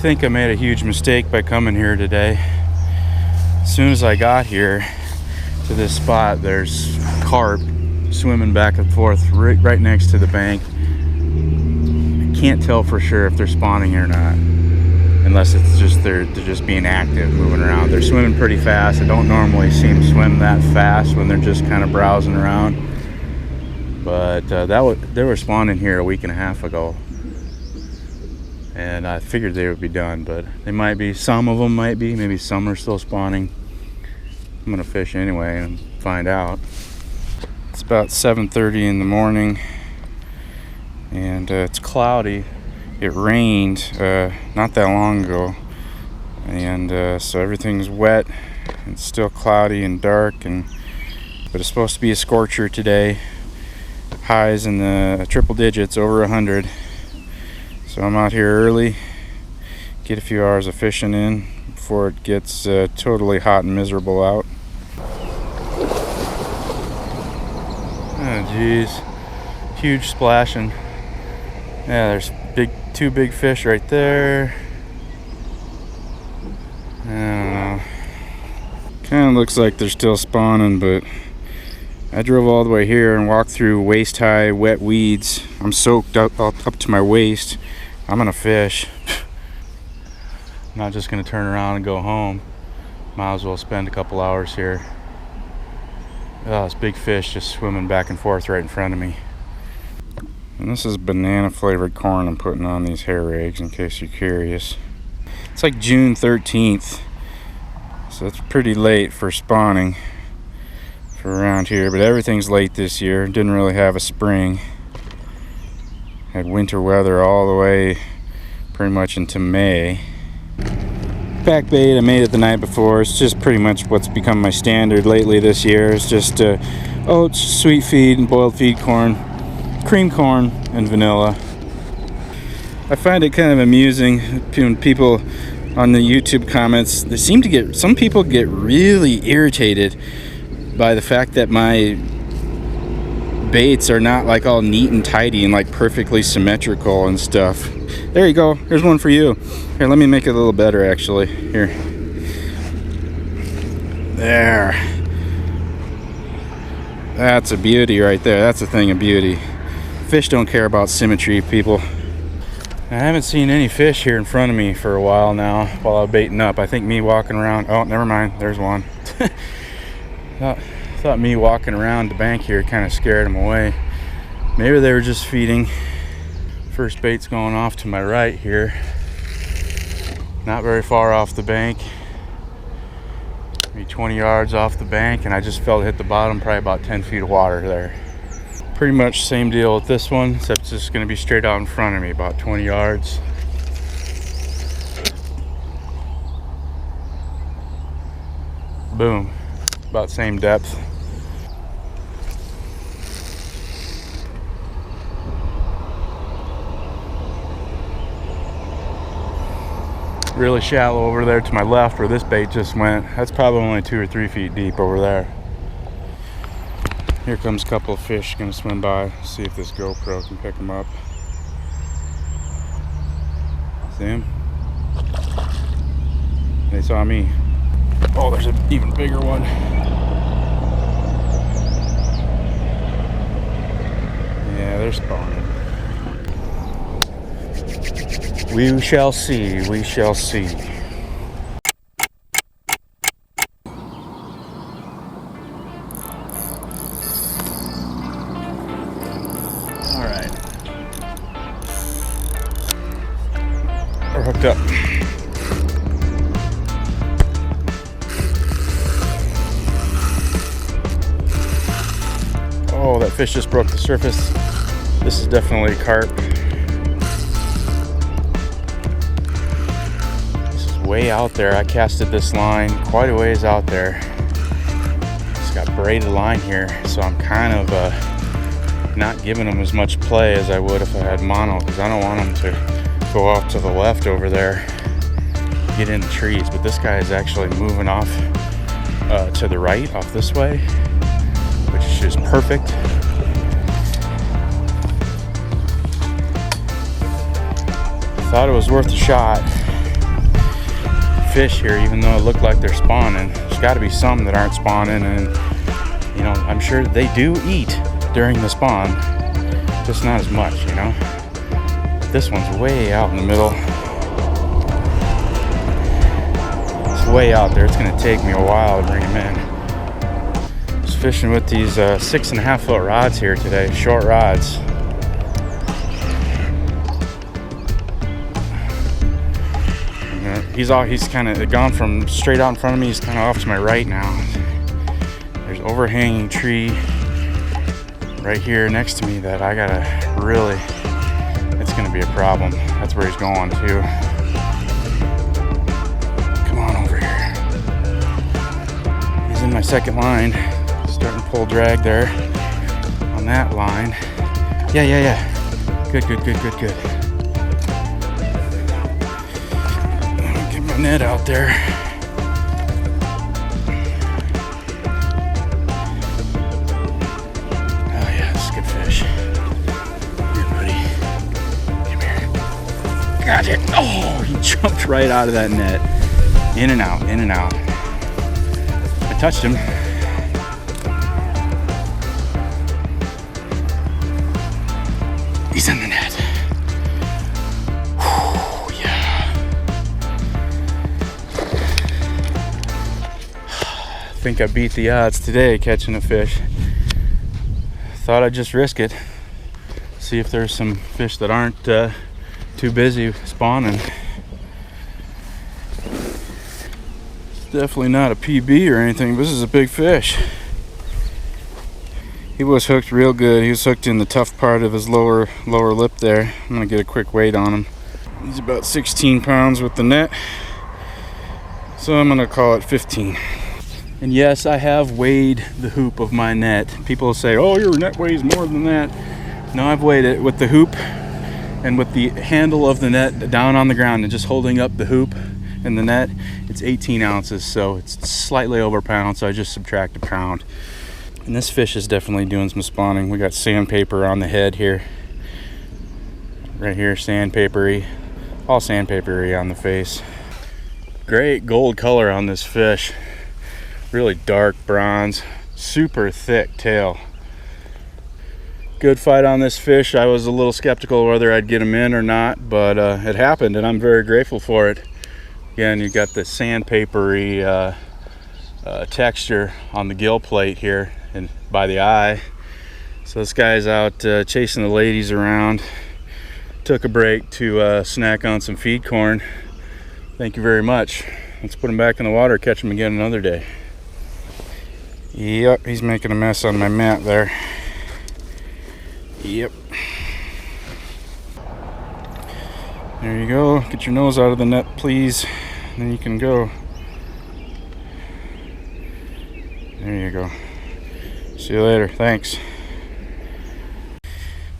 think I made a huge mistake by coming here today. As soon as I got here to this spot, there's carp swimming back and forth right next to the bank. I can't tell for sure if they're spawning or not, unless it's just they're just being active, moving around. They're swimming pretty fast. I don't normally see them swim that fast when they're just kind of browsing around, but they were spawning here a week and a half ago, and I figured they would be done, but they might be. Some of them might be. Maybe some are still spawning. I'm gonna fish anyway and find out. It's about 7:30 in the morning, and it's cloudy. It rained not that long ago, and so everything's wet. It's still cloudy and dark, but it's supposed to be a scorcher today. Highs in the triple digits, over 100. So I'm out here early, get a few hours of fishing in before it gets totally hot and miserable out. Oh geez, huge splashing. Yeah, there's two big fish right there. I don't know. Kind of looks like they're still spawning, but I drove all the way here and walked through waist-high wet weeds. I'm soaked up to my waist. I'm gonna fish. I'm not just gonna turn around and go home. Might as well spend a couple hours here. Oh, this big fish just swimming back and forth right in front of me. And this is banana flavored corn I'm putting on these hair rigs, in case you're curious. It's like June 13th, so it's pretty late for spawning for around here, but everything's late this year. Didn't really have a spring. Had winter weather all the way pretty much into May. Pack bait, I made it the night before. It's just pretty much what's become my standard lately this year. It's just oats, sweet feed, and boiled feed corn, cream corn, and vanilla. I find it kind of amusing when people on the YouTube comments, some people get really irritated by the fact that my baits are not like all neat and tidy and like perfectly symmetrical and stuff. There you go. Here's one for you. Here, let me make it a little better actually. Here. There. That's a beauty right there. That's a thing of beauty. Fish don't care about symmetry, people. I haven't seen any fish here in front of me for a while now while I'm baiting up. I think me walking around, oh, never mind, there's one. Thought me walking around the bank here kind of scared them away. Maybe they were just feeding. First bait's going off to my right here. Not very far off the bank. Maybe 20 yards off the bank, and I just felt it hit the bottom, probably about 10 feet of water there. Pretty much same deal with this one, except it's just gonna be straight out in front of me, about 20 yards. Boom, about same depth. Really shallow over there to my left where this bait just went. That's probably only 2 or 3 feet deep over there. Here comes a couple of fish gonna swim by. See if this GoPro can pick them up. See them? They saw me. Oh, there's an even bigger one. Yeah, they're spawning. We shall see, we shall see. All right. We're hooked up. Oh, that fish just broke the surface. This is definitely a carp. Way out there. I casted this line quite a ways out there. It's got braided line here, so I'm kind of not giving them as much play as I would if I had mono, because I don't want them to go off to the left over there, get in the trees. But this guy is actually moving off to the right, off this way, which is just perfect. Thought it was worth a shot. fish here, even though it looked like they're spawning. There's got to be some that aren't spawning, and you know, I'm sure they do eat during the spawn, just not as much, you know. This one's way out in the middle. It's way out there. It's gonna take me a while to bring him in. Just fishing with these 6.5 foot rods here today, short rods. He's kind of gone from straight out in front of me. He's kind of off to my right now. There's overhanging tree right here next to me that I gotta really, it's gonna be a problem. That's where he's going to. Come on over here. He's in my second line. Starting to pull drag there on that line. Yeah. Good. Get my net out there. Gotcha. Oh, he jumped right out of that net. In and out. I touched him. He's in the net. Whew, yeah. I think I beat the odds today catching a fish. Thought I'd just risk it. See if there's some fish that aren't too busy spawning. It's definitely not a PB or anything, but this is a big fish. He was hooked real good. He was hooked in the tough part of his lower lip there. I'm gonna get a quick weight on him. He's about 16 pounds with the net, so I'm gonna call it 15. And yes, I have weighed the hoop of my net. People say, oh, your net weighs more than that. No, I've weighed it with the hoop and with the handle of the net down on the ground and just holding up the hoop and the net. It's 18 ounces, so it's slightly over a pound, so I just subtract a pound. And this fish is definitely doing some spawning. We got sandpaper on the head here. Right here, sandpapery. All sandpapery on the face. Great gold color on this fish. Really dark bronze, super thick tail. Good fight on this fish. I was a little skeptical whether I'd get him in or not, but it happened, and I'm very grateful for it. Again, you got the sandpapery texture on the gill plate here and by the eye. So this guy's out chasing the ladies around. Took a break to snack on some feed corn. Thank you very much. Let's put him back in the water, catch him again another day. Yep, he's making a mess on my mat there. Yep. There you go. Get your nose out of the net, please. And then you can go. There you go. See you later. Thanks.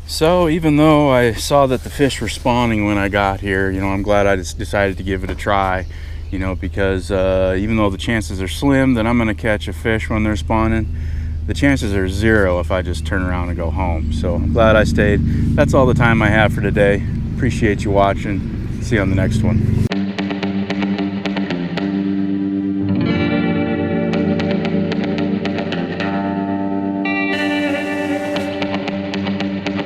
So even though I saw that the fish were spawning when I got here, you know, I'm glad I just decided to give it a try, you know, because even though the chances are slim that I'm going to catch a fish when they're spawning, the chances are 0 if I just turn around and go home. So I'm glad I stayed. That's all the time I have for today. Appreciate you watching. See you on the next one.